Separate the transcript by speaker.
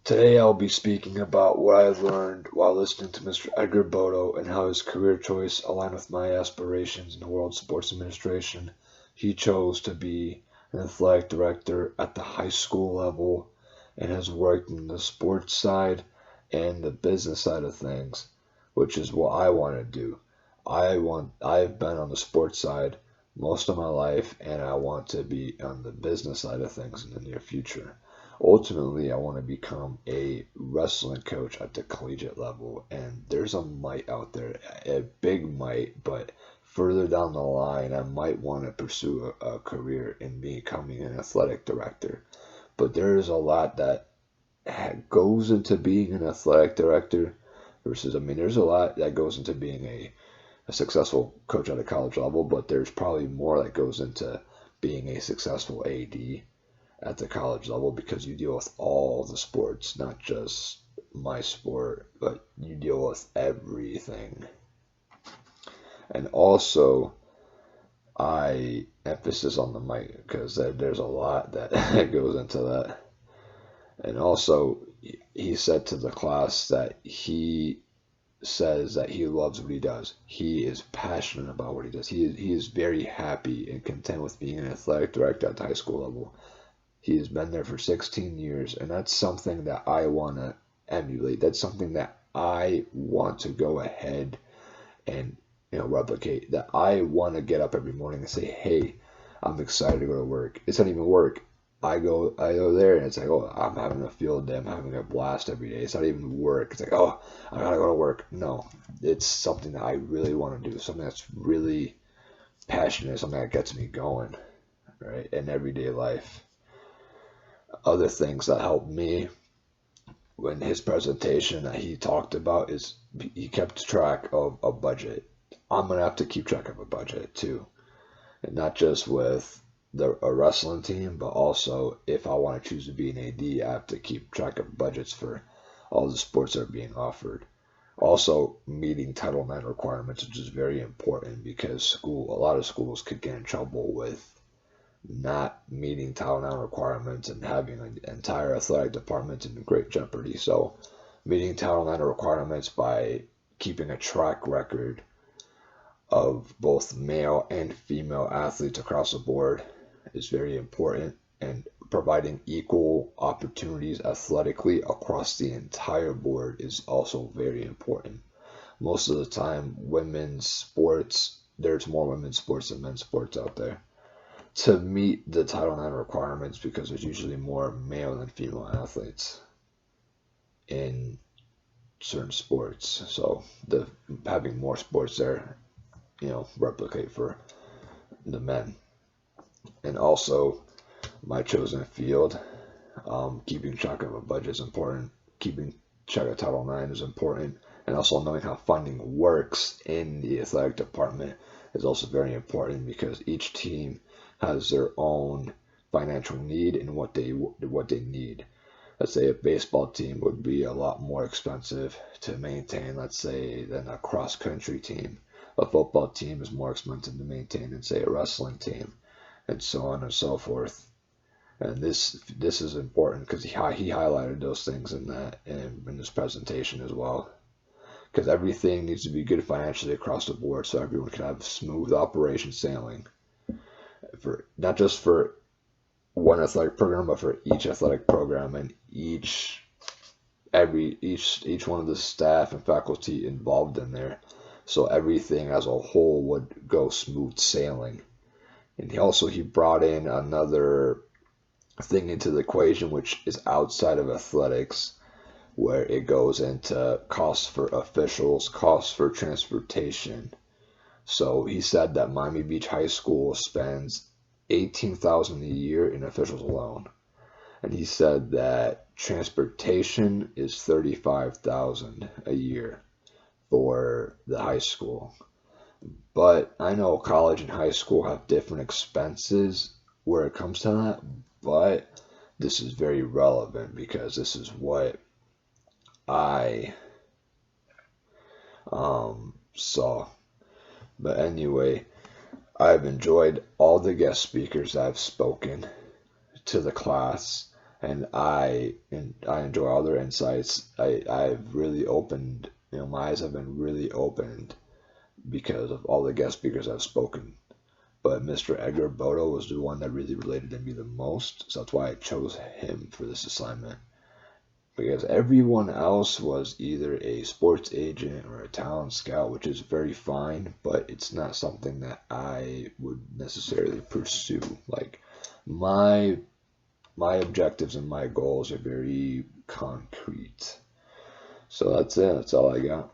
Speaker 1: Today I'll be speaking about what I learned while listening to Mr. Edgar Bodo and how his career choice aligned with my aspirations in the world of sports administration. He chose to be an athletic director at the high school level and has worked in the sports side and the business side of things, which is what I want to do. I've been on the sports side most of my life and I want to be on the business side of things in the near future. Ultimately, I want to become a wrestling coach at the collegiate level, and there's a might out there, a big might, but further down the line, I might want to pursue a career in becoming an athletic director. But there is a lot that goes into being an athletic director versus, there's a lot that goes into being a successful coach at a college level, but there's probably more that goes into being a successful AD at the college level because you deal with all the sports, not just my sport, but you deal with everything. And also, I emphasis on the mic because there's a lot that goes into that. And also, he said to the class that he says that he loves what he does. He is passionate about what he does. He is very happy and content with being an athletic director at the high school level. He has been there for 16 years, and that's something that I want to emulate. That's something that I want to go ahead and replicate. That I want to get up every morning and say, "Hey, I'm excited to go to work." It's not even work. I go there, and it's like, "Oh, I'm having a field day. I'm having a blast every day." It's not even work. It's like, "Oh, I gotta go to work." No, it's something that I really want to do. Something that's really passionate. Something that gets me going, right, in everyday life. Other things that helped me when his presentation that he talked about is he kept track of a budget. I'm gonna have to keep track of a budget too, and not just with a wrestling team, but also if I want to choose to be an AD, I have to keep track of budgets for all the sports that are being offered. Also, meeting Title IX requirements, which is very important because a lot of schools could get in trouble with not meeting Title IX requirements and having an entire athletic department in great jeopardy. So, meeting Title IX requirements by keeping a track record of both male and female athletes across the board is very important, and providing equal opportunities athletically across the entire board is also very important. Most of the time, women's sports, there's more women's sports than men's sports out there to meet the Title IX requirements because there's usually more male than female athletes in certain sports. So the having more sports there, replicate for the men. And also my chosen field, keeping track of a budget is important. Keeping track of Title IX is important. And also knowing how funding works in the athletic department is also very important because each team has their own financial need and what they need. Let's say a baseball team would be a lot more expensive to maintain, let's say, than a cross country team. A football team is more expensive to maintain than, say, a wrestling team, and so on and so forth. And this is important because he highlighted those things in this presentation as well. Because everything needs to be good financially across the board, so everyone can have smooth operation sailing. For not just for one athletic program, but for each athletic program and each one of the staff and faculty involved in there, so everything as a whole would go smooth sailing. And he brought in another thing into the equation, which is outside of athletics, where it goes into costs for officials, costs for transportation. So he said that Miami Beach High School spends $18,000 a year in officials alone. And he said that transportation is $35,000 a year for the high school. But I know college and high school have different expenses where it comes to that, but this is very relevant because this is what I saw. But anyway, I've enjoyed all the guest speakers that have spoken to the class, and I enjoy all their insights. I've really opened, my eyes have been really opened because of all the guest speakers I've spoken. But Mr. Edgar Bodo was the one that really related to me the most, so that's why I chose him for this assignment. Because everyone else was either a sports agent or a talent scout, which is very fine, but it's not something that I would necessarily pursue. Like my my objectives and my goals are very concrete. So that's it. That's all I got.